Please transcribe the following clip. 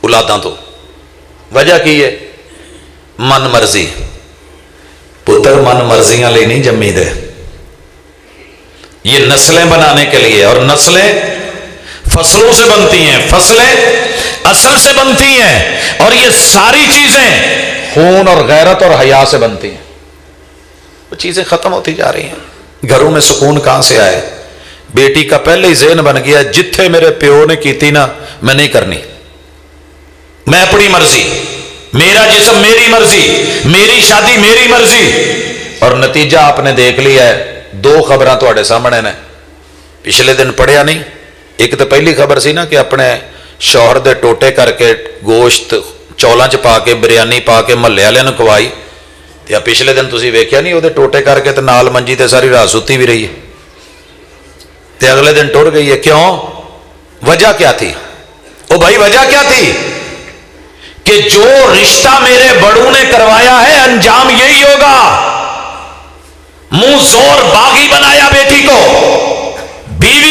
اولاداں تو۔ وجہ کی ہے؟ من مرضی۔ پتر من مرضیاں لے نہیں جمی دے، یہ نسلیں بنانے کے لیے، اور نسلیں فصلوں سے بنتی ہیں، فصلیں اصل سے بنتی ہیں، اور یہ ساری چیزیں خون اور غیرت اور حیا سے بنتی ہیں۔ وہ چیزیں ختم ہوتی جا رہی ہیں، گھروں میں سکون کہاں سے آئے؟ بیٹی کا پہلے ہی ذہن بن گیا جتھے میرے پیو نے کی تھی نا میں نہیں کرنی، میں اپنی مرضی، میرا جسم میری مرضی، میری شادی میری مرضی۔ اور نتیجہ آپ نے دیکھ لیا ہے، دو خبراں تواڈے سامنے نے، پچھلے دن پڑھیا نہیں؟ ایک تو پہلی خبر سی نا کہ اپنے شوہر دے ٹوٹے کر کے گوشت چولاں چ پا کے بریانی پا کے محلے والے نوں کھوائی، تے پچھلے دن تسی ویکھیا نہیں وہ ٹوٹے کر کے تے نال منجی تے ساری رات ستی بھی رہی ہے، تے اگلے دن ٹر گئی ہے۔ کیوں؟ وجہ کیا تھی؟ او بھائی وجہ کیا تھی؟ کہ جو رشتہ میرے بڑوں نے کروایا ہے انجام یہی ہوگا، منہ زور